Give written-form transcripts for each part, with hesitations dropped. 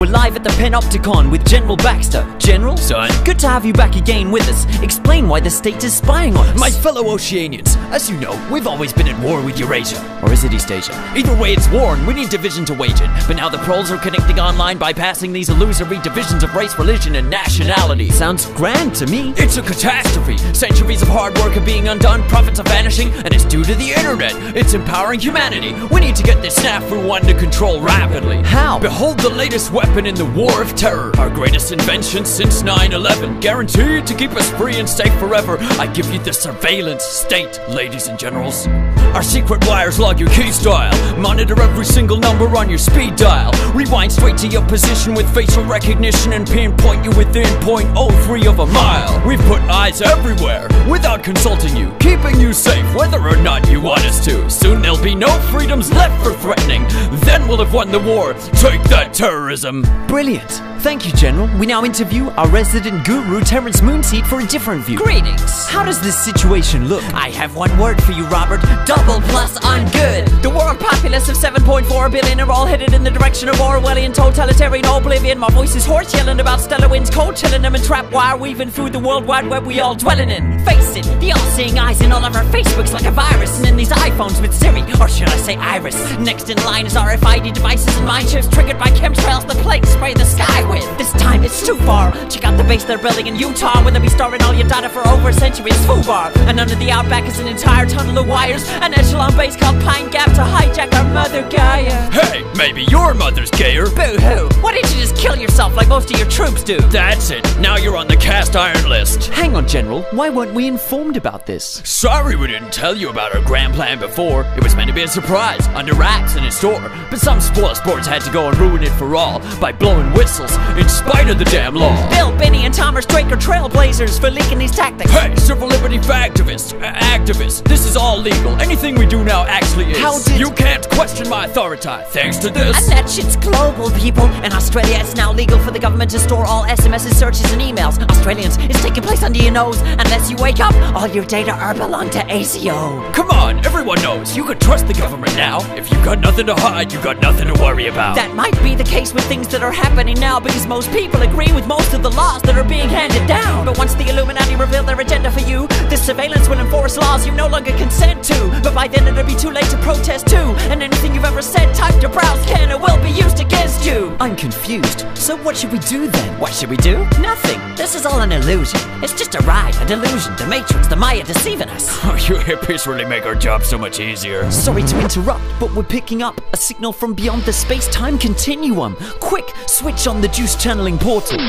We're live at the Panopticon with General Baxter. General? Son? Good to have you back again with us. Explain why the state is spying on us. My fellow Oceanians, as you know, we've always been at war with Eurasia. Or is it East Asia? Either way, it's war and we need division to wage it. But now the proles are connecting online, bypassing these illusory divisions of race, religion, and nationality. Sounds grand to me. It's a catastrophe. Centuries of hard work are being undone, profits are vanishing, and it's due to the internet. It's empowering humanity. We need to get this snafu under control rapidly. How? Behold the latest weapon in the war of terror. Our greatest invention since 9/11. Guaranteed to keep us free and safe forever. I give you the surveillance state, ladies and generals. Our secret wires log your key style. Monitor every single number on your speed dial. Rewind straight to your position with facial recognition and pinpoint you within 0.03 of a mile. We've put eyes everywhere without consulting you, keeping you safe whether or not you want us to. Soon there'll be no freedoms left for threatening. Then we'll have won the war. Take that, terrorism. Brilliant. Thank you, General. We now interview our resident guru, Terrence Moonseed, for a different view. Greetings. How does this situation look? I have one word for you, Robert. Double plus on good. The world populace of 7.4 billion are all headed in the direction of Orwellian totalitarian oblivion. My voice is hoarse, yelling about stellar winds, cold chilling them and trap wire weaving through the world wide web we all dwelling in. Face it, the all-seeing eyes in all of our Facebooks like a virus, and in these iPhones with Siri, or should I say Iris. Next in line is RFID devices and mind chips triggered by chemtrails the plague spray the sky with. This time it's too far. Check out the base they're building in Utah, where they'll be storing all your data for over a century. It's FUBAR, and under the outback is an entire tunnel of wires, an echelon base called Pine Gap to hijack our mother Gaia. Hey, maybe your mother's gayer. Boo-hoo. Why didn't you just kill yourself like most of your troops do? That's it. Now you're on the cast iron list. Hang on, General. Why weren't we informed about this? Sorry we didn't tell you about our grand plan before. It was meant to be a surprise, under wraps and in store. But some spoil sports had to go and ruin it for all by blowing whistles in spite of the damn law. Bill, Benny, and Thomas Drake are trailblazers for leaking these tactics. Hey, civil liberty activists, this is all legal. Anything we do now actually is. How did... You can't question my authority thanks to this. And that shit's global, people. In Australia, it's now legal for the government to store all SMSs, searches, and emails. Australians, it's taking place under your nose. Unless you wake up, all your data are belong to ACO. Come on, everyone knows. You can trust the government now. If you've got nothing to hide, you got nothing to worry about. That might be the case with things that are happening now, because most people agree with most of the laws that are being handed down. But once the Illuminati reveal their agenda for you, this surveillance will enforce laws you no longer consent to. But by then it'll be too late to protest too, and anything you've ever said, typed or browsed can or will be used against you. I'm confused. So what should we do then? What should we do? Nothing. This is all an illusion. It's just a ride, a delusion, the Matrix, the Maya deceiving us. Oh, you hippies really make our job so much easier. Sorry to interrupt, but we're picking up a signal from beyond the space-time continuum. Quick, switch on the juice channeling portal.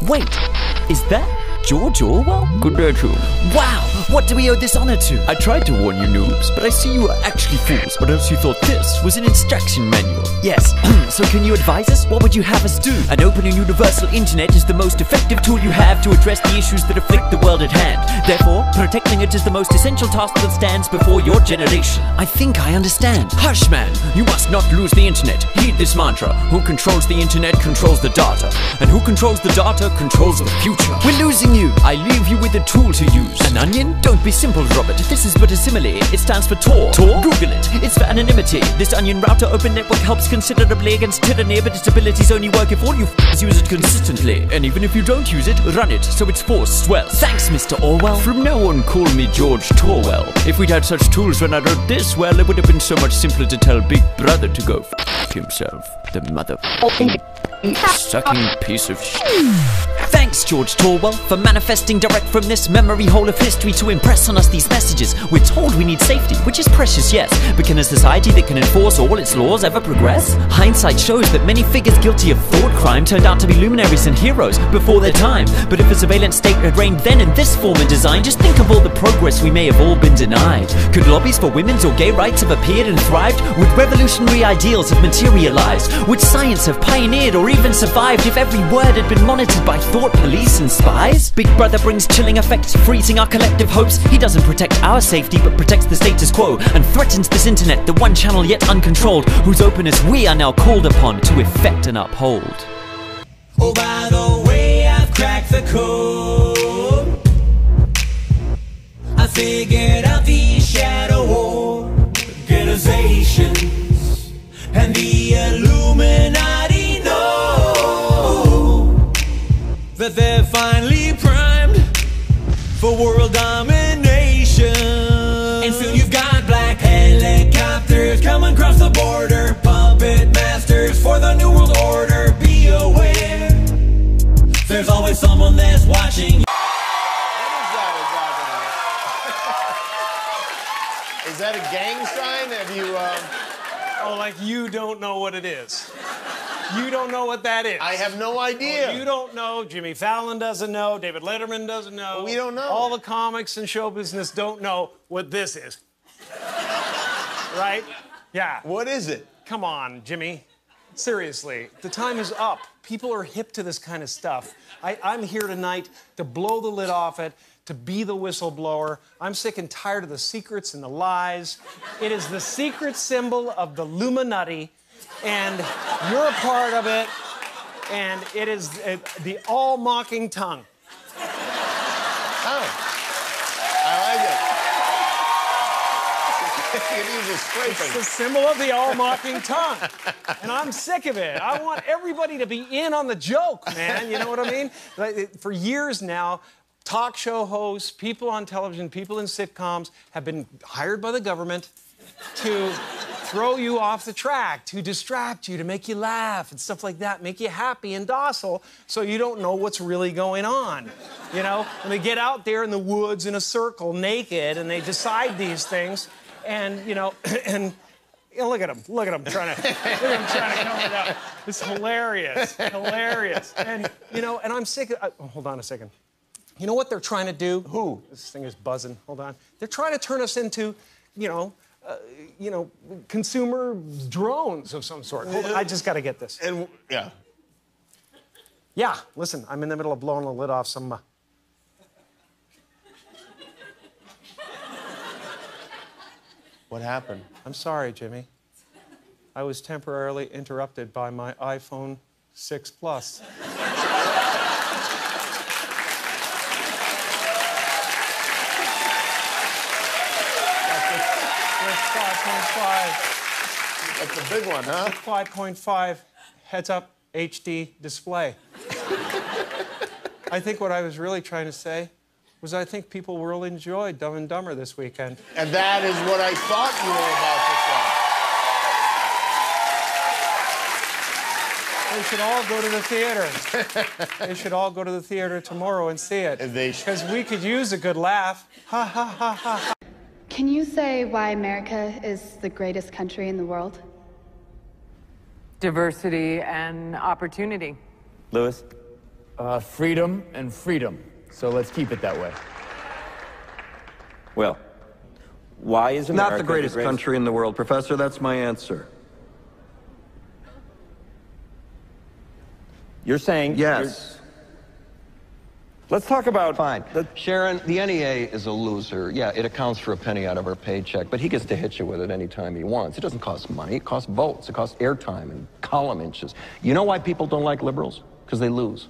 Wait, is that George Orwell? Good day to you. Wow, what do we owe this honor to? I tried to warn you noobs, but I see you are actually fools, or else you thought this was an instruction manual. Yes, so can you advise us? What would you have us do? An open and universal internet is the most effective tool you have to address the issues that afflict the world at hand. Therefore, protecting it is the most essential task that stands before your generation. I think I understand. Hush, man, you must not lose the internet. Heed this mantra. Who controls the internet controls the data. And who controls the data controls the future. We're losing you. I leave you with a tool to use. An onion? Don't be simple, Robert. This is but a simile. It stands for Tor. Tor? Google it. It's for anonymity. This onion router open network helps considerably against tyranny, but its abilities only work if all you use it consistently. And even if you don't use it, run it so its force swells. Thanks, Mr. Orwell. From now on, call me George Torwell. If we'd had such tools when I wrote this, well, it would have been so much simpler to tell Big Brother to go f*** himself. The mother sucking piece of shit. Thanks, George Torwell, for manifesting direct from this memory hole of history to impress on us these messages. We're told we need safety, which is precious, yes, but can a society that can enforce all its laws ever progress? Hindsight shows that many figures guilty of thought crime turned out to be luminaries and heroes before their time. But if a surveillance state had reigned then in this form and design, just think of all the progress we may have all been denied. Could lobbies for women's or gay rights have appeared and thrived? Would revolutionary ideals have materialized? Would science have pioneered or even survived if every word had been monitored by thought police and spies? Big Brother brings chilling effects, freezing our collective hopes. He doesn't protect our safety, but protects the status quo, and threatens this internet, the one channel yet uncontrolled, whose openness we are now called upon to effect and uphold. Oh, by the way, I've cracked the code. I figured out these shadow organizations and the Illuminati know. that they're finally primed for world domination. And soon you've got black helicopters coming across the border, puppet masters for the new world order. Be aware, there's always someone that's watching. Is that a gang sign? Have you, Oh, like you don't know what it is. You don't know what that is. I have no idea. You don't know. Jimmy Fallon doesn't know. David Letterman doesn't know. We don't know. All the comics and show business don't know what this is. Right? Yeah. What is it? Come on, Jimmy. Seriously, the time is up. People are hip to this kind of stuff. I'm here tonight to blow the lid off it, to be the whistleblower. I'm sick and tired of the secrets and the lies. It is the secret symbol of the Illuminati, and you're a part of it, and it is the all-mocking tongue. Oh, I like it. It's the symbol of the all-mocking tongue. And I'm sick of it. I want everybody to be in on the joke, man. You know what I mean? Like, for years now, talk show hosts, people on television, people in sitcoms have been hired by the government to throw you off the track, to distract you, to make you laugh and stuff like that, make you happy and docile so you don't know what's really going on. You know? And they get out there in the woods in a circle naked and they decide these things. And, you know, and you know, look at him trying to cover it up. It's hilarious, hilarious. And, you know, and I'm sick of, hold on a second. You know what they're trying to do? Who? This thing is buzzing, hold on. They're trying to turn us into, you know, consumer drones of some sort. Hold on, I just got to get this. And, yeah. Yeah, listen, I'm in the middle of blowing the lid off some... What happened? I'm sorry, Jimmy. I was temporarily interrupted by my iPhone 6 Plus. That's a big one, huh? 5.5 heads-up HD display. I think what I was really trying to say was I think people will really enjoy Dumb and Dumber this weekend. And that is what I thought They should all go to the theater. They should all go to the theater tomorrow and see it. Because we could use a good laugh. Ha, ha, ha, ha. Can you say why America is the greatest country in the world? Diversity and opportunity. Lewis? Freedom and freedom. So let's keep it that way. Well, why is America not the greatest country in the world, Professor? That's my answer. You're saying... Yes. Let's talk about... Fine. Sharon, the NEA is a loser. Yeah, it accounts for a penny out of our paycheck, but he gets to hit you with it anytime he wants. It doesn't cost money. It costs votes. It costs airtime and column inches. You know why people don't like liberals? Because they lose.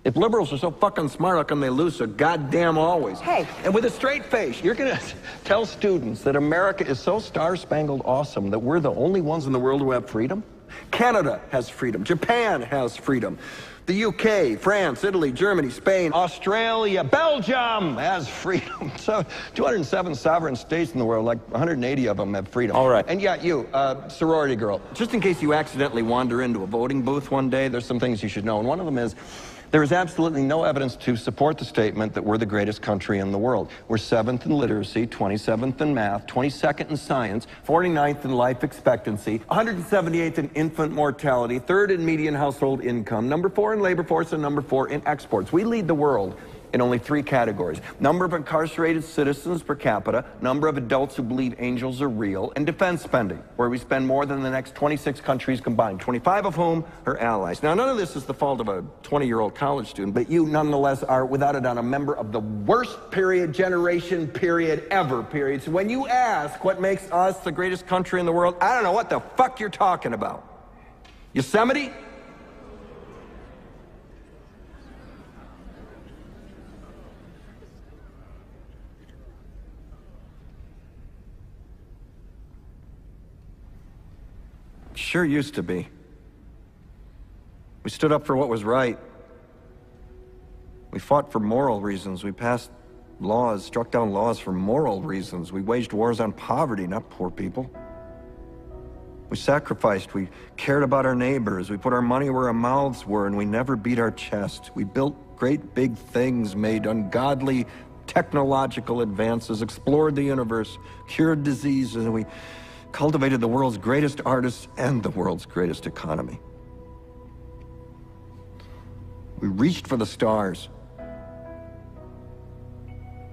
If liberals are so fucking smart, how come they lose so goddamn always? Hey, and with a straight face, you're gonna tell students that America is so star-spangled awesome that we're the only ones in the world who have freedom? Canada has freedom. Japan has freedom. The UK, France, Italy, Germany, Spain, Australia, Belgium has freedom. So 207 sovereign states in the world, like 180 of them have freedom. All right. And yeah, you, sorority girl. Just in case you accidentally wander into a voting booth one day, There's some things you should know, and one of them is there is absolutely no evidence to support the statement that we're the greatest country in the world. We're 7th in literacy, 27th in math, 22nd in science, 49th in life expectancy, 178th in infant mortality, 3rd in median household income, number 4 in labor force, and number 4 in exports. We lead the world in only 3 categories: number of incarcerated citizens per capita, number of adults who believe angels are real, and defense spending, where we spend more than the next 26 countries combined, 25 of whom are allies. Now, none of this is the fault of a 20-year-old college student, but you nonetheless are, without a doubt, a member of the worst generation ever. So when you ask what makes us the greatest country in the world, I don't know what the fuck you're talking about. Yosemite? Sure used to be. We stood up for what was right. fought for moral reasons. We passed laws, struck down laws for moral reasons. We waged wars on poverty, not poor people. We sacrificed, we cared about our neighbors, we put our money where our mouths were, and we never beat our chest. We built great big things, made ungodly technological advances, explored the universe, cured diseases, and we cultivated the world's greatest artists and the world's greatest economy. We reached for the stars,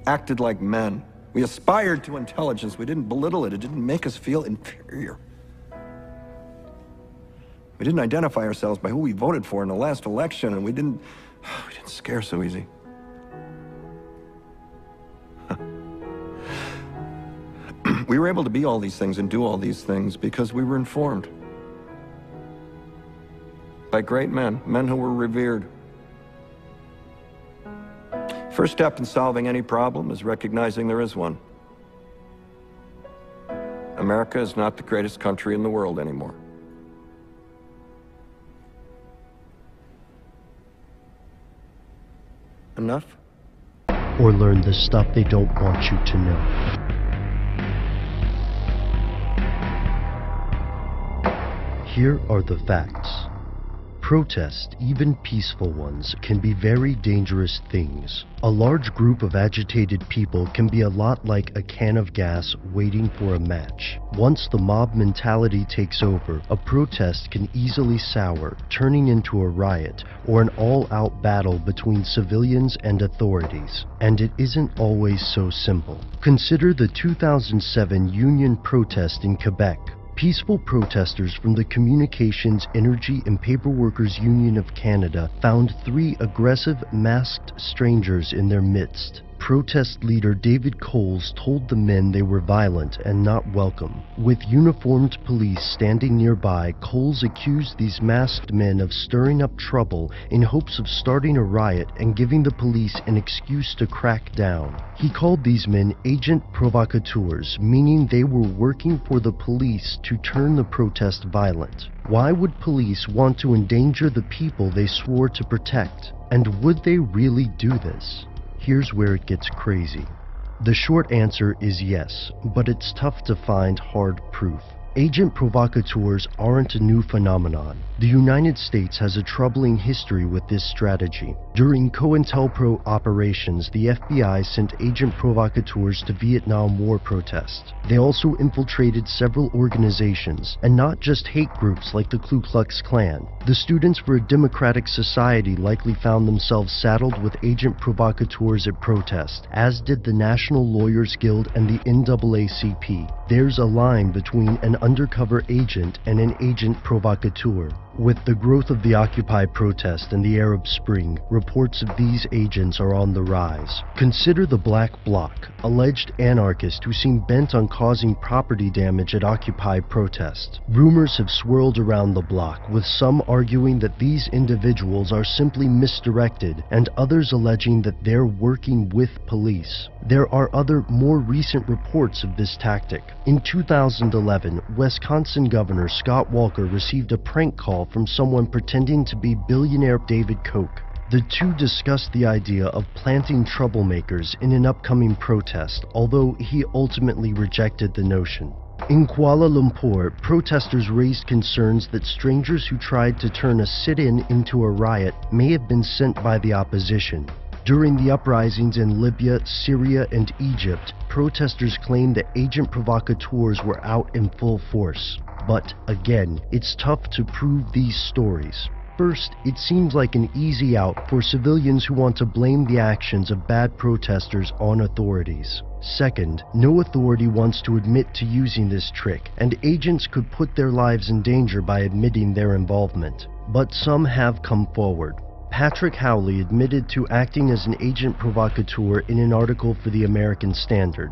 acted like men. We aspired to intelligence. We didn't belittle it. It didn't make us feel inferior. We didn't identify ourselves by who we voted for in the last election, and we didn't scare so easy. We were able to be all these things and do all these things because we were informed by great men, men who were revered. First step in solving any problem is recognizing there is one. America is not the greatest country in the world anymore. Enough? Or learn the stuff they don't want you to know. Here are the facts. Protests, even peaceful ones, can be very dangerous things. A large group of agitated people can be a lot like a can of gas waiting for a match. Once the mob mentality takes over, a protest can easily sour, turning into a riot or an all-out battle between civilians and authorities. And it isn't always so simple. Consider the 2007 union protest in Quebec. Peaceful protesters from the Communications, Energy and Paper Workers Union of Canada found 3 aggressive, masked strangers in their midst. Protest leader David Coles told the men they were violent and not welcome. With uniformed police standing nearby, Coles accused these masked men of stirring up trouble in hopes of starting a riot and giving the police an excuse to crack down. He called these men agent provocateurs, meaning they were working for the police to turn the protest violent. Why would police want to endanger the people they swore to protect? And would they really do this? Here's where it gets crazy. The short answer is yes, but it's tough to find hard proof. Agent provocateurs aren't a new phenomenon. The United States has a troubling history with this strategy. During COINTELPRO operations, the FBI sent agent provocateurs to Vietnam War protests. They also infiltrated several organizations, and not just hate groups like the Ku Klux Klan. The Students for a Democratic Society likely found themselves saddled with agent provocateurs at protest, as did the National Lawyers Guild and the NAACP. There's a line between an undercover agent and an agent provocateur. With the growth of the Occupy protest and the Arab Spring, reports of these agents are on the rise. Consider the Black Bloc, alleged anarchists who seem bent on causing property damage at Occupy protests. Rumors have swirled around the bloc, with some arguing that these individuals are simply misdirected and others alleging that they're working with police. There are other, more recent reports of this tactic. In 2011, Wisconsin Governor Scott Walker received a prank call from someone pretending to be billionaire David Koch. The two discussed the idea of planting troublemakers in an upcoming protest, although he ultimately rejected the notion. In Kuala Lumpur, protesters raised concerns that strangers who tried to turn a sit-in into a riot may have been sent by the opposition. During the uprisings in Libya, Syria, and Egypt, protesters claimed that agent provocateurs were out in full force. But again, it's tough to prove these stories. First, it seems like an easy out for civilians who want to blame the actions of bad protesters on authorities. Second, no authority wants to admit to using this trick, and agents could put their lives in danger by admitting their involvement. But some have come forward. Patrick Howley admitted to acting as an agent provocateur in an article for the American Standard.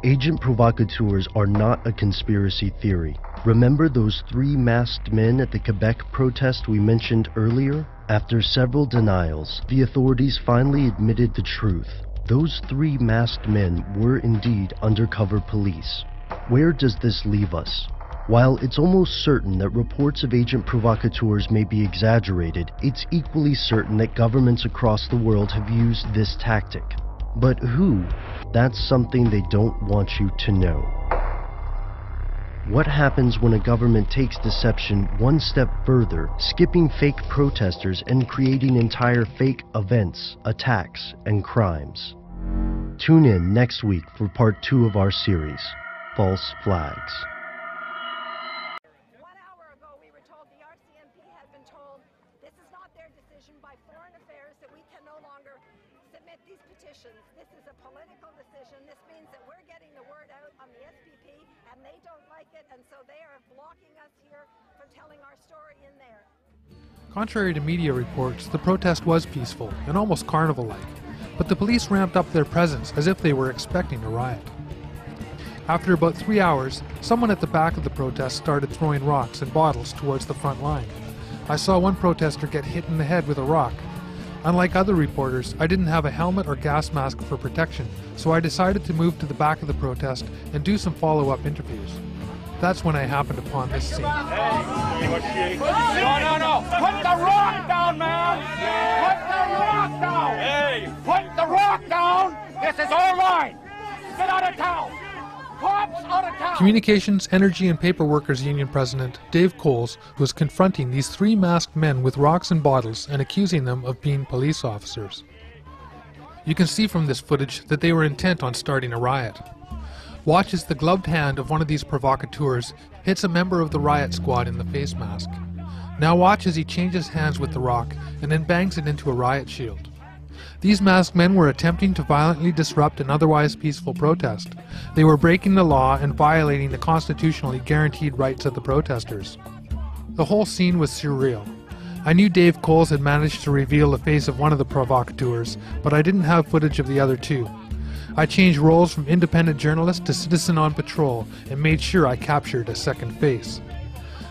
Agent provocateurs are not a conspiracy theory. Remember those 3 masked men at the Quebec protest we mentioned earlier? After several denials, the authorities finally admitted the truth. Those 3 masked men were indeed undercover police. Where does this leave us? While it's almost certain that reports of agent provocateurs may be exaggerated, it's equally certain that governments across the world have used this tactic. But who? That's something they don't want you to know. What happens when a government takes deception one step further, skipping fake protesters and creating entire fake events, attacks, and crimes? Tune in next week for part 2 of our series, False Flags. This is a political decision. This means that we're getting the word out on the SPP, and they don't like it, and so they are blocking us here from telling our story in there. Contrary to media reports, the protest was peaceful and almost carnival-like, but the police ramped up their presence as if they were expecting a riot. After about 3 hours, someone at the back of the protest started throwing rocks and bottles towards the front line. I saw one protester get hit in the head with a rock. Unlike other reporters, I didn't have a helmet or gas mask for protection, so I decided to move to the back of the protest and do some follow-up interviews. That's when I happened upon this scene. No! Put the rock down, man! Put the rock down! Hey! Put the rock down! This is our line! Get out of town! Cops out of town! Communications, Energy and Paper Workers Union President Dave Coles was confronting these 3 masked men with rocks and bottles and accusing them of being police officers. You can see from this footage that they were intent on starting a riot. Watch as the gloved hand of one of these provocateurs hits a member of the riot squad in the face mask. Now watch as he changes hands with the rock and then bangs it into a riot shield. These masked men were attempting to violently disrupt an otherwise peaceful protest. They were breaking the law and violating the constitutionally guaranteed rights of the protesters. The whole scene was surreal. I knew Dave Coles had managed to reveal the face of one of the provocateurs, but I didn't have footage of the other 2. I changed roles from independent journalist to citizen on patrol and made sure I captured a second face.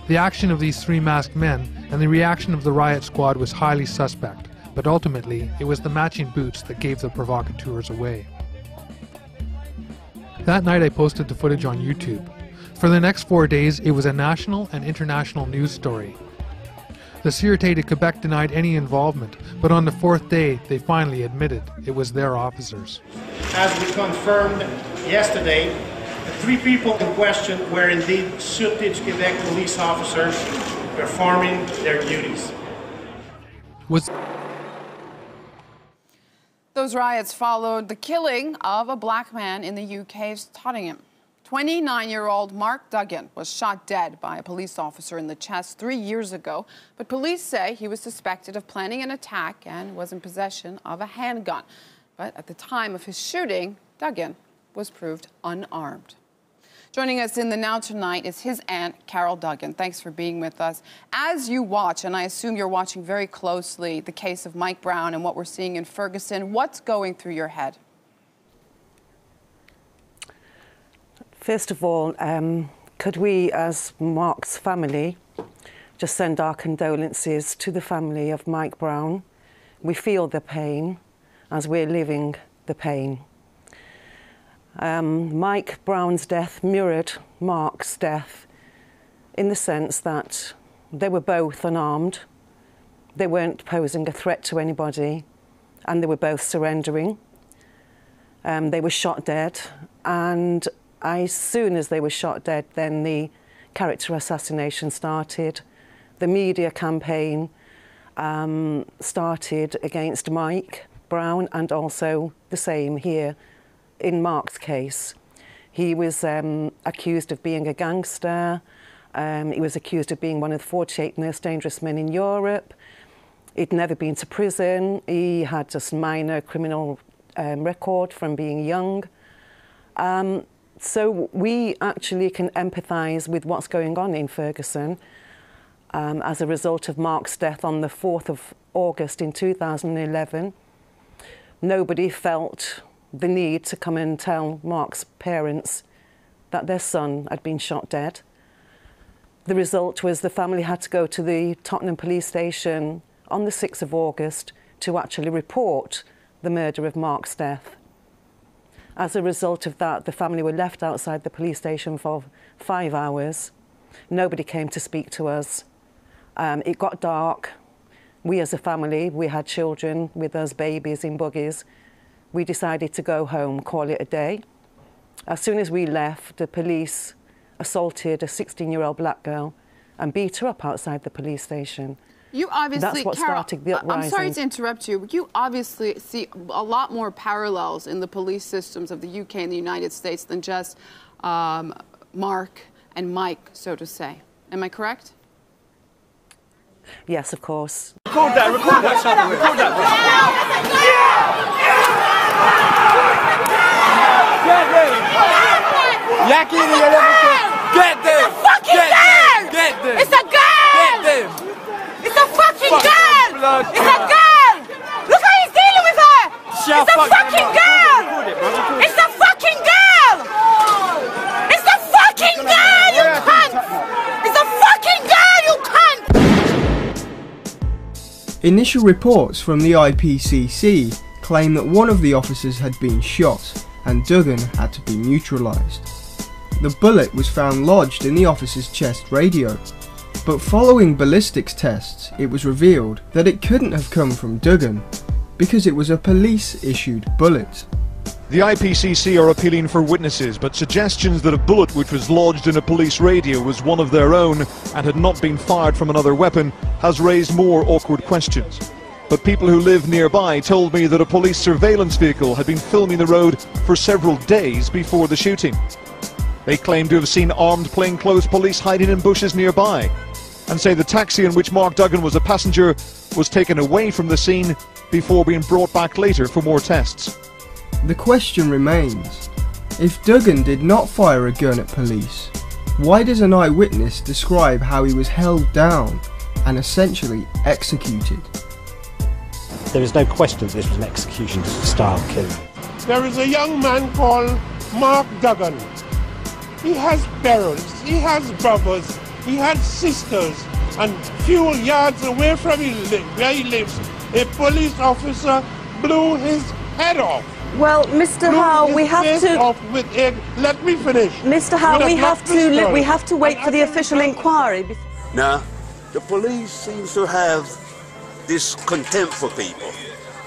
The action of these 3 masked men and the reaction of the riot squad was highly suspect, but ultimately it was the matching boots that gave the provocateurs away. That night I posted the footage on YouTube. For the next 4 days it was a national and international news story. The Sûreté de Quebec denied any involvement, but on the 4th day they finally admitted it was their officers. As we confirmed yesterday, the 3 people in question were indeed Sûreté de Quebec police officers performing their duties. Those riots followed the killing of a black man in the UK's Tottenham. 29-year-old Mark Duggan was shot dead by a police officer in the chest 3 years ago, but police say he was suspected of planning an attack and was in possession of a handgun. But at the time of his shooting, Duggan was proved unarmed. Joining us in the Now tonight is his aunt, Carol Duggan. Thanks for being with us. As you watch, and I assume you're watching very closely, the case of Mike Brown and what we're seeing in Ferguson, what's going through your head? First of all, could we, as Mark's family, just send our condolences to the family of Mike Brown? We feel the pain as we're living the pain. Mike Brown's death mirrored Mark's death in the sense that they were both unarmed, they weren't posing a threat to anybody, and they were both surrendering. They were shot dead, and as soon as they were shot dead, then the character assassination started. The media campaign started against Mike Brown, and also the same here in Mark's case. He was accused of being a gangster. He was accused of being one of the 48 most dangerous men in Europe. He'd never been to prison. He had just minor criminal record from being young. So we actually can empathise with what's going on in Ferguson as a result of Mark's death on the 4th of August in 2011. Nobody felt the need to come and tell Mark's parents that their son had been shot dead. The result was the family had to go to the Tottenham police station on the 6th of August to actually report the murder of Mark's death. As a result of that, the family were left outside the police station for 5 hours. Nobody came to speak to us. It got dark. We as a family, we had children with us, babies in buggies. We decided to go home, call it a day. As soon as we left, the police assaulted a 16-year-old black girl and beat her up outside the police station. You obviously, that's what started the uprising. I'm sorry to interrupt you, but you obviously see a lot more parallels in the police systems of the UK and the United States than just Mark and Mike, so to say. Am I correct? Yes, of course. Record that, record that, record that. Get them! Yaki in the elevator! Get them! It's a fucking girl! Get them! It's a girl! Get them! It's a fucking girl! It's a girl! Look how he's dealing with her! It's a fucking girl! It's a fucking girl! It's a fucking girl, you cunt! It's a fucking girl, you cunt! Initial reports from the IPCC claim that one of the officers had been shot and Duggan had to be neutralised. The bullet was found lodged in the officer's chest radio, but following ballistics tests it was revealed that it couldn't have come from Duggan because it was a police-issued bullet. The IPCC are appealing for witnesses, but suggestions that a bullet which was lodged in a police radio was one of their own and had not been fired from another weapon has raised more awkward questions. But people who live nearby told me that a police surveillance vehicle had been filming the road for several days before the shooting. They claim to have seen armed plainclothes police hiding in bushes nearby, and say the taxi in which Mark Duggan was a passenger was taken away from the scene before being brought back later for more tests. The question remains, if Duggan did not fire a gun at police, why does an eyewitness describe how he was held down and essentially executed? There is no question that this was an execution-style killing. There is a young man called Mark Duggan. He has parents, he has brothers, he has sisters, and few yards away from where he lives, a police officer blew his head off. Well, Mr. Howe, we have to. Let me finish. Mr. Howe, we have to wait for the official inquiry. Now, the police seems to have this contempt for people,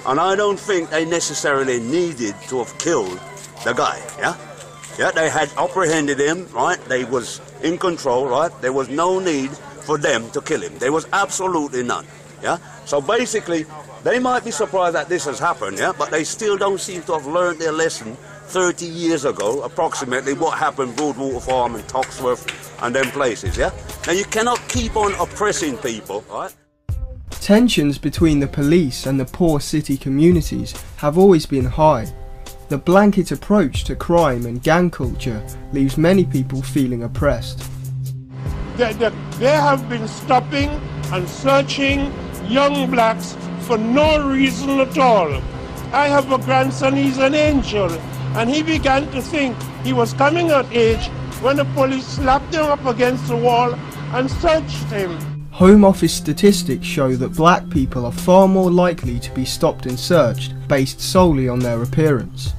and I don't think they necessarily needed to have killed the guy. Yeah, they had apprehended him, right? They was in control, right? There was no need for them to kill him. There was absolutely none. Yeah. So basically, they might be surprised that this has happened, yeah, but they still don't seem to have learned their lesson 30 years ago, approximately, what happened Broadwater Farm and Toxworth and them places, yeah? Now, you cannot keep on oppressing people, right? Tensions between the police and the poor city communities have always been high. The blanket approach to crime and gang culture leaves many people feeling oppressed. They have been stopping and searching young blacks for no reason at all. I have a grandson, he's an angel, and he began to think he was coming of age when the police slapped him up against the wall and searched him. Home Office statistics show that black people are far more likely to be stopped and searched based solely on their appearance.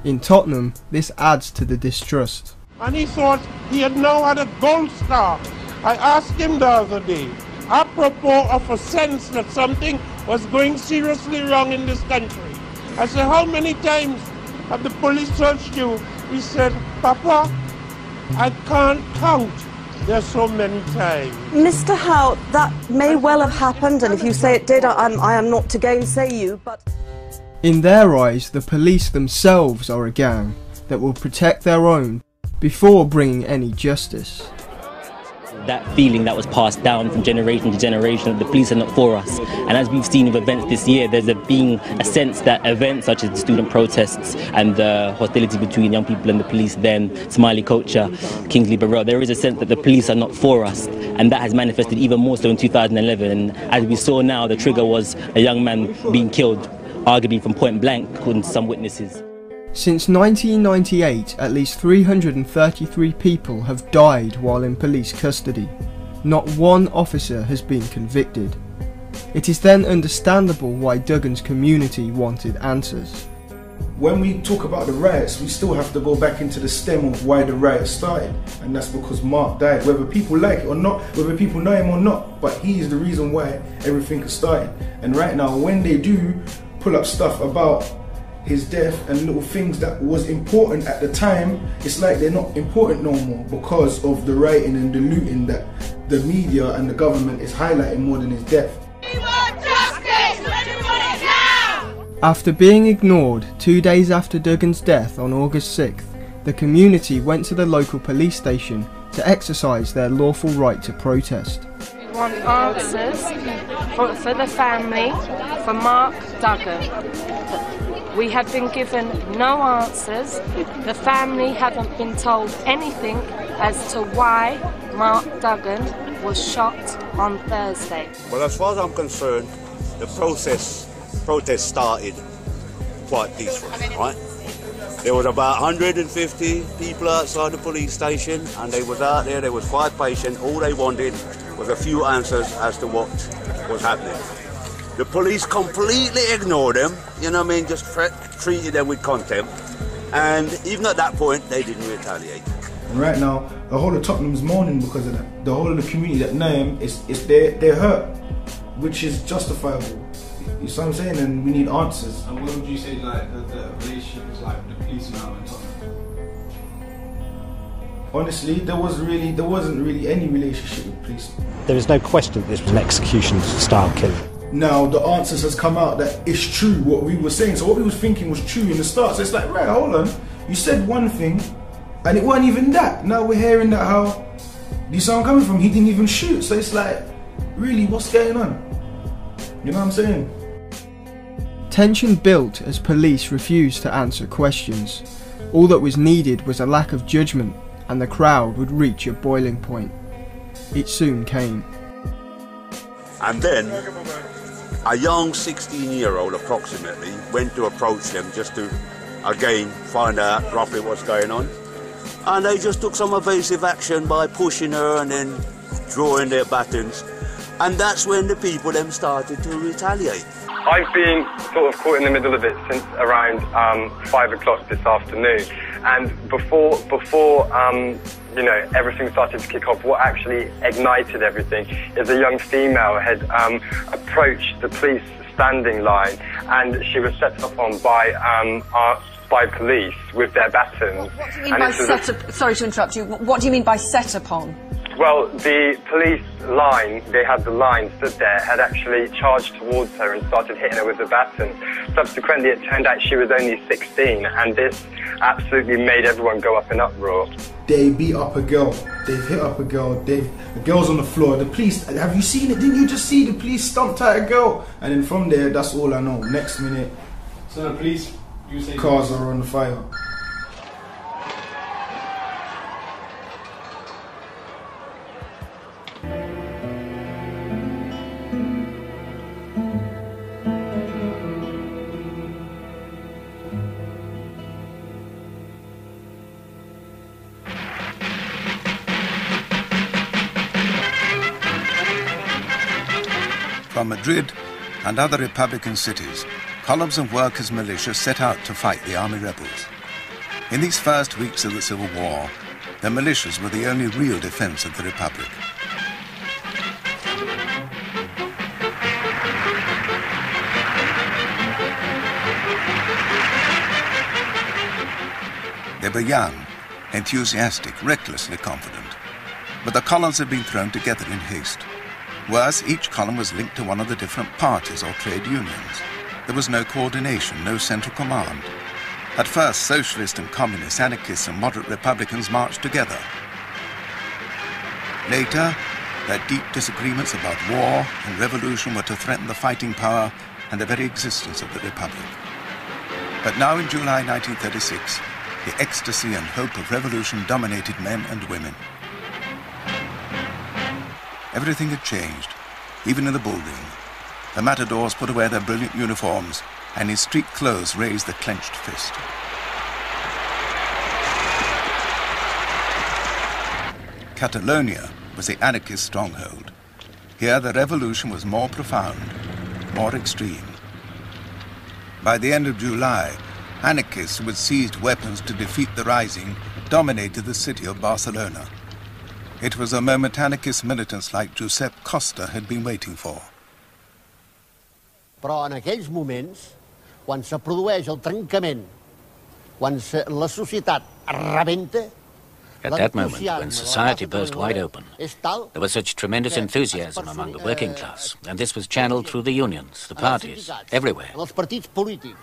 In Tottenham, this adds to the distrust. And he thought he had now had a gold star. I asked him the other day, apropos of a sense that something was going seriously wrong in this country. I said, how many times have the police searched you? He said, Papa, I can't count. There's so many times. Mr. Howe, that may well have happened, and if you say it did, I am not to gainsay you, but... In their eyes, the police themselves are a gang that will protect their own before bringing any justice. That feeling that was passed down from generation to generation that the police are not for us. And as we've seen with events this year, there's been a sense that events such as the student protests and the hostility between young people and the police, then Smiley Culture, Kingsley Barrell, there is a sense that the police are not for us. And that has manifested even more so in 2011. And as we saw now, the trigger was a young man being killed, arguably from point blank, according to some witnesses. Since 1998, at least 333 people have died while in police custody. Not one officer has been convicted. It is then understandable why Duggan's community wanted answers. when we talk about the riots, we still have to go back into the stem of why the riots started, and that's because Mark died, whether people like it or not, whether people know him or not, but he is the reason why everything has started. And right now, when they do pull up stuff about his death and little things that was important at the time, it's like they're not important no more because of the rioting and the looting that the media and the government is highlighting more than his death. After being ignored 2 days after Duggan's death on August 6th, the community went to the local police station to exercise their lawful right to protest. We want answers for the family, for Mark Duggan. We have been given no answers. The family haven't been told anything as to why Mark Duggan was shot on Thursday. Well, as far as I'm concerned, the protest started quite peacefully, right? There was about 150 people outside the police station, and they was out there, there was 5 patients. All they wanted was a few answers as to what was happening. The police completely ignored them, you know what I mean, just treated them with contempt, and even at that point, they didn't retaliate. And right now, the whole of Tottenham's mourning because of that. The whole of the community that know him, they're hurt, which is justifiable. You see what I'm saying? And we need answers. And what would you say, like, the relationship is like the police now and Tottenham? Honestly, there wasn't really any relationship with police. There is no question that this was an execution-style killing. Now the answers has come out that it's true what we were saying. So what we was thinking was true in the start. So it's like, right, hold on. You said one thing, and it wasn't even that. Now we're hearing that how, you see where I'm coming from? He didn't even shoot. So it's like, really, what's going on? You know what I'm saying? Tension built as police refused to answer questions. All that was needed was a lack of judgment, and the crowd would reach a boiling point. It soon came. And then, a young 16-year-old approximately went to approach them just to, again, find out roughly what's going on. And they just took some evasive action by pushing her and then drawing their batons. And that's when the people then started to retaliate. I've been sort of caught in the middle of it since around 5 o'clock this afternoon. And before you know, everything started to kick off, what actually ignited everything is a young female had approached the police standing line, and she was set upon by police with their batons. What do you mean by set up? Sorry to interrupt you. What do you mean by set upon? Well, the police line, they had the line stood there, had actually charged towards her and started hitting her with the baton. Subsequently, it turned out she was only 16, and this absolutely made everyone go up in uproar. They beat up a girl, they've hit up a girl, the girl's on the floor. The police, have you seen it? Didn't you just see the police stumped at a girl? And then from there, that's all I know. Next minute, so the police, you say cars are on fire. From Madrid and other Republican cities, columns of workers' militia set out to fight the army rebels. In these first weeks of the Civil War, the militias were the only real defense of the Republic. They were young, enthusiastic, recklessly confident, but the columns had been thrown together in haste. Worse, each column was linked to one of the different parties or trade unions. There was no coordination, no central command. At first, socialists and communists, anarchists and moderate Republicans marched together. Later, their deep disagreements about war and revolution were to threaten the fighting power and the very existence of the Republic. But now in July 1936, the ecstasy and hope of revolution dominated men and women. Everything had changed, even in the bullring. The matadors put away their brilliant uniforms, and in street clothes raised the clenched fist. Catalonia was the anarchist stronghold. Here the revolution was more profound, more extreme. By the end of July, anarchists who had seized weapons to defeat the rising dominated the city of Barcelona. It was a moment anarchist militants like Josep Costa had been waiting for. Però en aquells moments, quan se produeix el trencament, quan la societat rebenta, at that moment, when society burst wide open, there was such tremendous enthusiasm among the working class, and this was channeled through the unions, the parties, everywhere. Els partits polítics,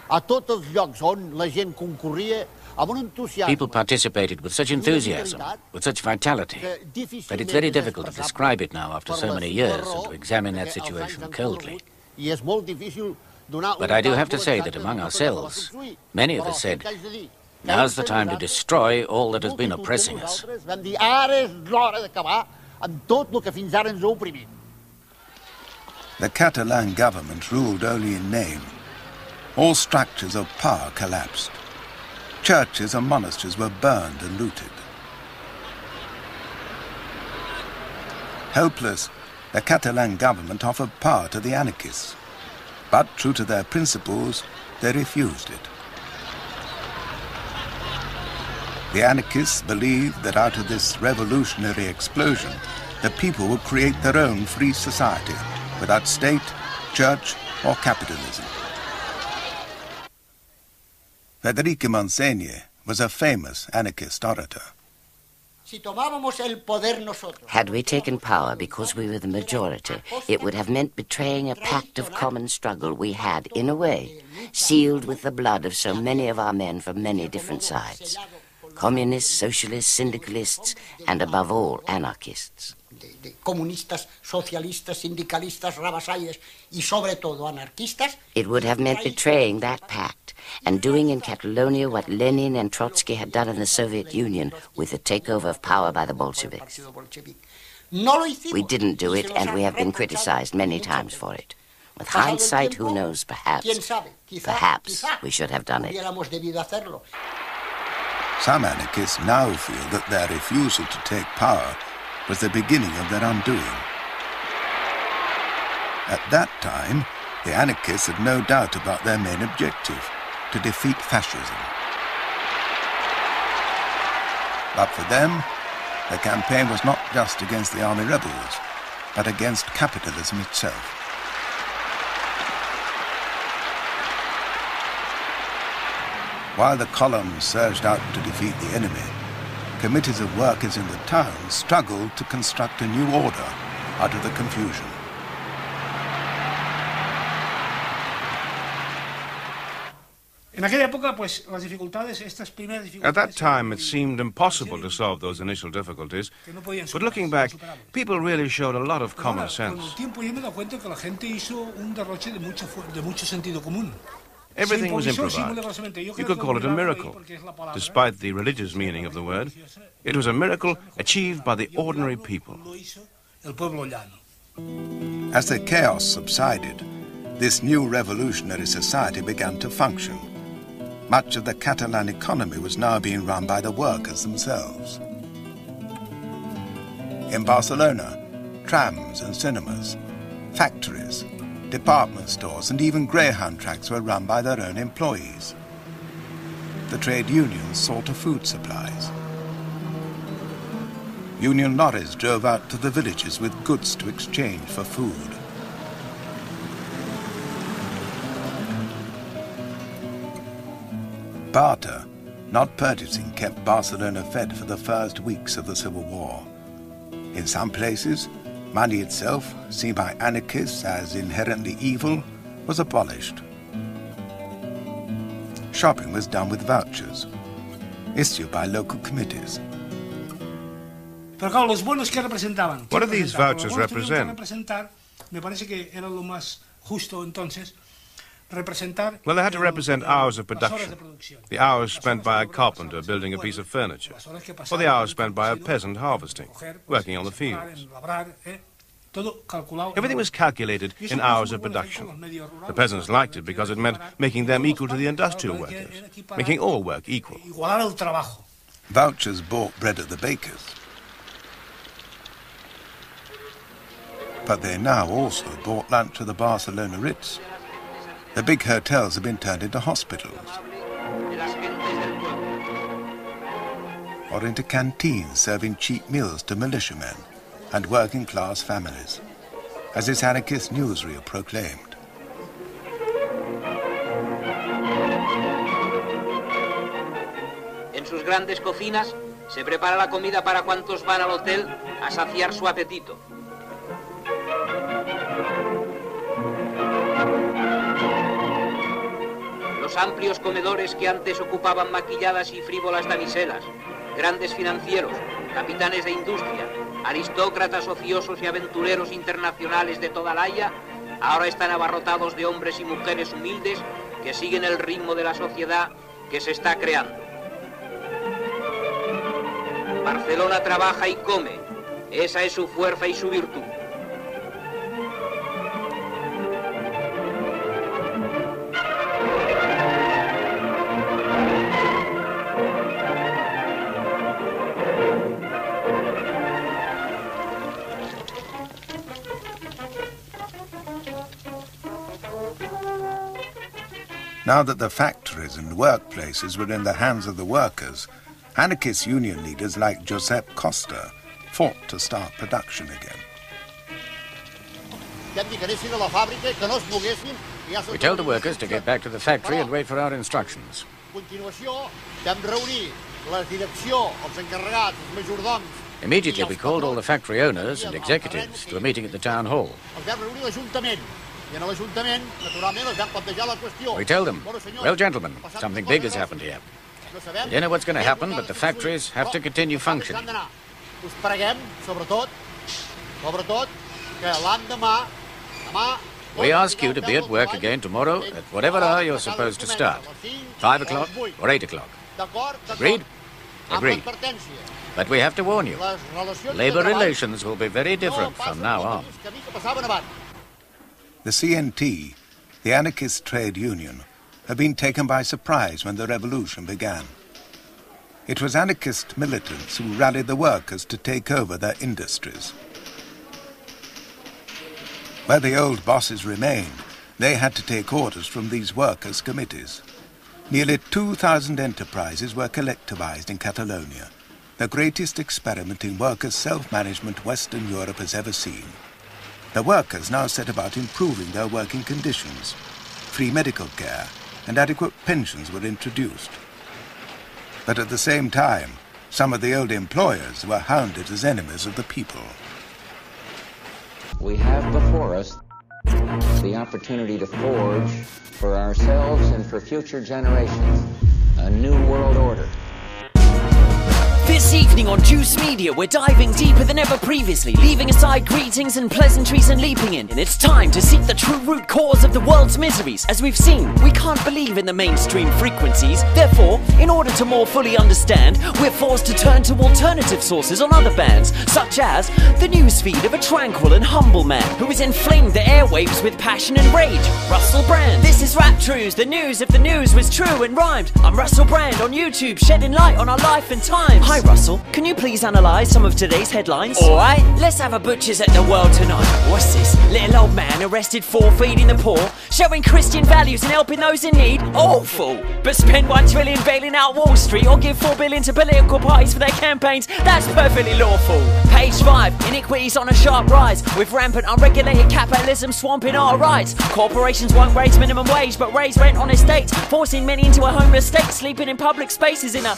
a tots els llocs on la gent concorria, amb un entusiasme. People participated with such enthusiasm, with such vitality, that it's very difficult to describe it now after so many years and to examine that situation coldly. But I do have to say that among ourselves, many of us said, now's the time to destroy all that has been oppressing us. The Catalan government ruled only in name. All structures of power collapsed. Churches and monasteries were burned and looted. Helpless, the Catalan government offered power to the anarchists. But true to their principles, they refused it. The anarchists believed that out of this revolutionary explosion, the people would create their own free society without state, church, or capitalism. Federico Montseny was a famous anarchist orator. Had we taken power because we were the majority, it would have meant betraying a pact of common struggle we had, in a way, sealed with the blood of so many of our men from many different sides. Communists, socialists, syndicalists, and above all, anarchists. Comunistas, socialistas, sindicalistas, rabassalles, y sobre todo anarquistas. It would have meant betraying that pact and doing in Catalonia what Lenin and Trotsky had done in the Soviet Union with the takeover of power by the Bolsheviks. We didn't do it, and we have been criticized many times for it. With hindsight, who knows, perhaps we should have done it. Some anarchists now feel that their refusal to take power was the beginning of their undoing. At that time, the anarchists had no doubt about their main objective, to defeat fascism. But for them, the campaign was not just against the army rebels, but against capitalism itself. While the columns surged out to defeat the enemy, committees of workers in the town struggled to construct a new order out of the confusion. At that time, it seemed impossible to solve those initial difficulties, but looking back, people really showed a lot of common sense. Everything was improvised. You could call it a miracle. Despite the religious meaning of the word, it was a miracle achieved by the ordinary people. As the chaos subsided, this new revolutionary society began to function. Much of the Catalan economy was now being run by the workers themselves. In Barcelona, trams and cinemas, factories, department stores and even greyhound tracks were run by their own employees. The trade unions saw to food supplies. Union lorries drove out to the villages with goods to exchange for food. Barter, not purchasing, kept Barcelona fed for the first weeks of the Civil War. In some places, money itself, seen by anarchists as inherently evil, was abolished. Shopping was done with vouchers, issued by local committees. What do these vouchers represent? Well, they had to represent hours of production. The hours spent by a carpenter building a piece of furniture, or the hours spent by a peasant harvesting, working on the fields. Everything was calculated in hours of production. The peasants liked it because it meant making them equal to the industrial workers, making all work equal. Vouchers bought bread at the bakers, but they now also bought lunch at the Barcelona Riots. The big hotels have been turned into hospitals. or into canteens serving cheap meals to militiamen and working-class families, as its anarchist newsreel proclaimed. En sus grandes cocinas se prepara la comida para cuantos van al hotel a saciar su apetito. Los amplios comedores que antes ocupaban maquilladas y frívolas damiselas, grandes financieros, capitanes de industria, aristócratas ociosos y aventureros internacionales de toda la Haya, ahora están abarrotados de hombres y mujeres humildes que siguen el ritmo de la sociedad que se está creando. Barcelona trabaja y come, esa es su fuerza y su virtud. Now that the factories and workplaces were in the hands of the workers, anarchist union leaders like Josep Costa fought to start production again. We told the workers to get back to the factory and wait for our instructions. Immediately we called all the factory owners and executives to a meeting at the town hall. We told them, well, gentlemen, something big has happened here. We don't know what's going to happen, but the factories have to continue functioning. We ask you to be at work again tomorrow at whatever hour you're supposed to start. 5 o'clock or 8 o'clock. Agreed? Agreed. But we have to warn you, labor relations will be very different from now on. The CNT, the anarchist trade union, had been taken by surprise when the revolution began. It was anarchist militants who rallied the workers to take over their industries. Where the old bosses remained, they had to take orders from these workers' committees. Nearly 2,000 enterprises were collectivized in Catalonia, the greatest experiment in workers' self-management Western Europe has ever seen. The workers now set about improving their working conditions. Free medical care and adequate pensions were introduced. But at the same time, some of the old employers were hounded as enemies of the people. We have before us the opportunity to forge for ourselves and for future generations a new world order. This evening on Juice Media, we're diving deeper than ever previously, leaving aside greetings and pleasantries and leaping in. And it's time to seek the true root cause of the world's miseries. As we've seen, we can't believe in the mainstream frequencies. Therefore, in order to more fully understand, we're forced to turn to alternative sources on other bands, such as the newsfeed of a tranquil and humble man who has inflamed the airwaves with passion and rage, Russell Brand. This is Rap Truths, the news if the news was true and rhymed. I'm Russell Brand on YouTube, shedding light on our life and times. Hi Russell, can you please analyse some of today's headlines? Alright, let's have a butchers at the world tonight. What's this? Little old man arrested for feeding the poor, showing Christian values and helping those in need? Awful! But spend 1 trillion bailing out Wall Street or give 4 billion to political parties for their campaigns? That's perfectly lawful. Page 5, inequities on a sharp rise, with rampant unregulated capitalism swamping our rights. Corporations won't raise minimum wage but raise rent on estates, forcing many into a homeless state, sleeping in public spaces in a...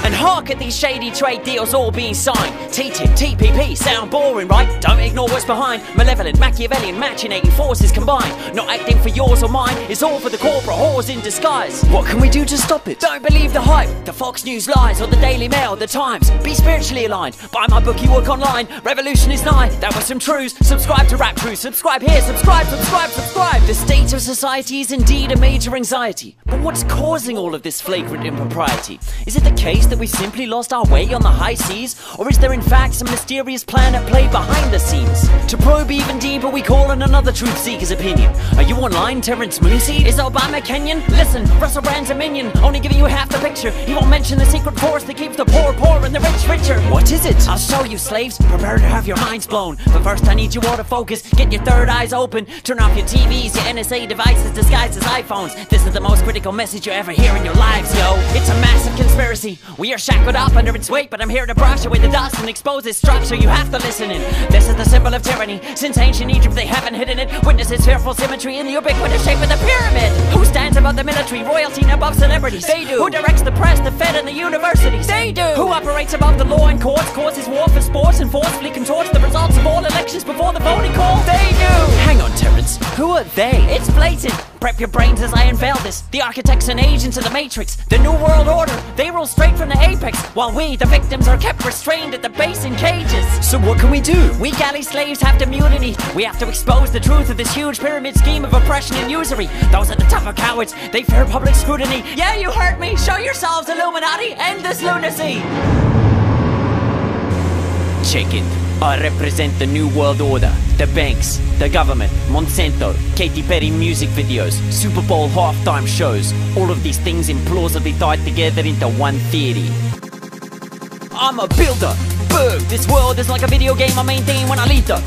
And hark at these shady trade deals all being signed. TTIP, TPP, sound boring, right? Don't ignore what's behind. Malevolent, Machiavellian, machinating forces combined. Not acting for yours or mine, it's all for the corporate whores in disguise. What can we do to stop it? Don't believe the hype, the Fox News lies, or the Daily Mail, the Times. Be spiritually aligned, buy my book, you work online. Revolution is nigh, that was some truths. Subscribe to Rap Truths, subscribe here, subscribe, subscribe, subscribe. The state of society is indeed a major anxiety. But what's causing all of this flagrant impropriety? Is it the case that we've simply lost our way on the high seas? Or is there in fact some mysterious plan at play behind the scenes? To probe even deeper, we call on another truth seeker's opinion. Are you online, Terrence Moosey? Is Obama Kenyan? Listen, Russell Brand's a minion, only giving you half the picture. He won't mention the secret force that keeps the poor poor and the rich richer. What is it? I'll show you, slaves. Prepare to have your minds blown. But first I need you all to focus, get your third eyes open. Turn off your TVs, your NSA NSA devices disguised as iPhones. This is the most critical message you ever hear in your lives, yo. It's a massive conspiracy. We are shackled up under its weight, but I'm here to brush away the dust and expose its structure. You have to listen in. This is the symbol of tyranny. Since ancient Egypt, they haven't hidden it. Witness its fearful symmetry in the ubiquitous shape of the pyramid. Who stands above the military, royalty, and above celebrities? They do. Who directs the press, the Fed, and the universities? They do. Who operates above the law and courts, causes war for sports, and forcefully contorts the results of all elections before the voting call? They do. Hang on, Terrence. Who are they? It's blatant. Prep your brains as I unveil this. The architects and agents of the Matrix. The New World Order. They rule straight from the apex, while we, the victims, are kept restrained at the base in cages. So what can we do? We galley slaves have to mutiny. We have to expose the truth of this huge pyramid scheme of oppression and usury. Those are the tougher cowards. They fear public scrutiny. Yeah, you heard me. Show yourselves, Illuminati. End this lunacy. Check it. I represent the New World Order, the banks, the government, Monsanto, Katy Perry music videos, Super Bowl halftime shows, all of these things implausibly tied together into one theory. I'm a builder, Berg. This world is like a video game I maintain when I lead the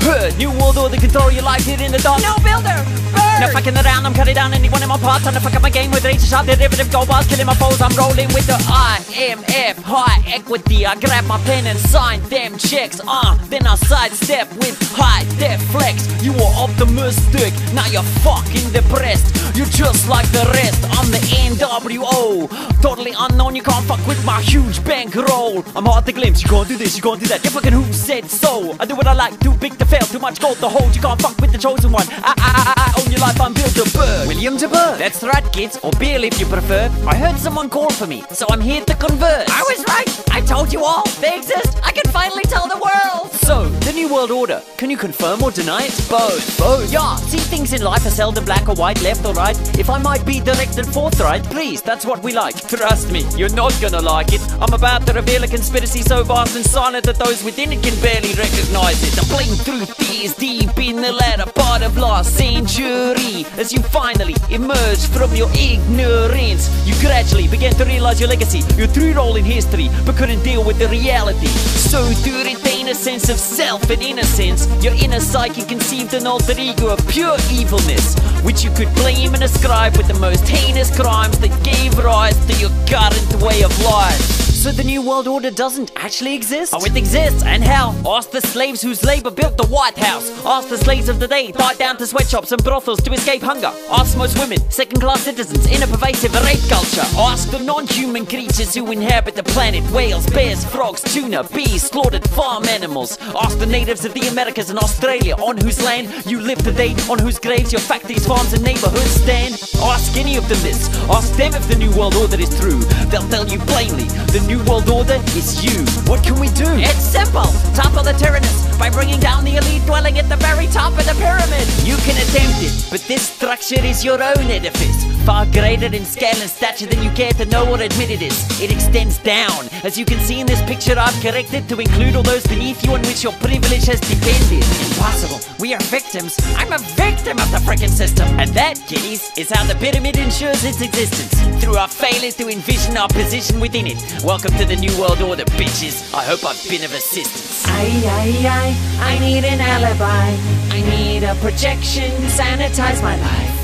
herd. New World Order control your life here in the dark. No builder, Berg. Now fucking around, I'm cutting down anyone in my path. Trying to fuck up my game with razor sharp derivative gold bars, killing my foes. I'm rolling with the IMF, high equity. I grab my pen and sign them checks. Then I sidestep with high def flex. You were optimistic, now you're fucking depressed. You're just like the rest. I'm the NWO, totally unknown. You can't fuck with my huge bankroll. I'm hard to glimpse. You can't do this, you can't do that. You fucking who said so? I do what I like, too big to fail, too much gold to hold. You can't fuck with the chosen one. I own your life, I'm Bill de Burgh. William de Burgh. That's right, kids, or Bill if you prefer. I heard someone call for me, so I'm here to converse. I was right. I told you all. They exist. I can finally tell the world. So, the New World Order. Can you confirm or deny it? Both. Both. Yeah. See, things in life are seldom black or white, left or right. If I might be direct and forthright, please, that's what we like. Trust me, you're not gonna like it. I'm about to reveal a conspiracy so vast and silent that those within it can barely recognize it. The plain truth is deep in the latter part of last century. As you finally emerge from your ignorance, you gradually begin to realize your legacy, your true role in history, but couldn't deal with the reality. So to retain a sense of self and innocence, your inner psyche conceived an alter ego of pure evilness, which you could blame and ascribe with the most heinous crimes that gave rise to your current way of life. So the New World Order doesn't actually exist? Oh, it exists, and how? Ask the slaves whose labor built the White House. Ask the slaves of the day, tied down to sweatshops and brothels to escape hunger. Ask most women, second-class citizens, in a pervasive rape culture. Ask the non-human creatures who inhabit the planet. Whales, bears, frogs, tuna, bees, slaughtered farm animals. Ask the natives of the Americas and Australia, on whose land you live today, on whose graves your factories, farms and neighborhoods stand. Ask any of them this. Ask them if the New World Order is true. They'll tell you plainly, the New World Order is you. What can we do? It's simple. Topple the tyrannous by bringing down the elite dwelling at the very top of the pyramid. You can attempt it, but this structure is your own edifice, far greater in scale and stature than you care to know or admit it is. It extends down. As you can see in this picture, I've corrected to include all those beneath you on which your privilege has depended. Impossible. We are victims. I'm a victim of the frickin' system. And that, kiddies, is how the pyramid ensures its existence, through our failure to envision our position within it. Welcome to the New World Order, bitches. I hope I've been of assistance. I need an alibi. I need a projection to sanitize my life.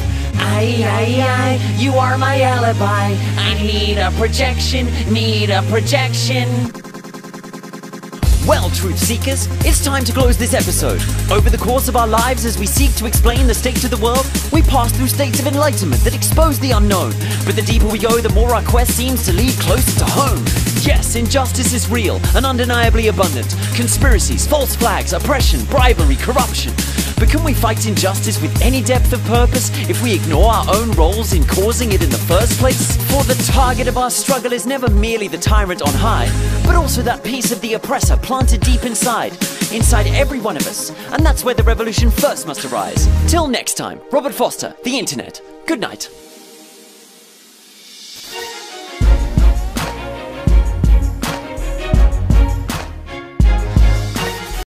You are my alibi. I need a projection, need a projection. Well, truth seekers, it's time to close this episode. Over the course of our lives, as we seek to explain the state of the world, we pass through states of enlightenment that expose the unknown. But the deeper we go, the more our quest seems to lead closer to home. Yes, injustice is real and undeniably abundant. Conspiracies, false flags, oppression, bribery, corruption. But can we fight injustice with any depth of purpose if we ignore our own roles in causing it in the first place? For the target of our struggle is never merely the tyrant on high, but also that piece of the oppressor planted deep inside every one of us. And that's where the revolution first must arise. Till next time, Robert Foster, the Internet. Good night.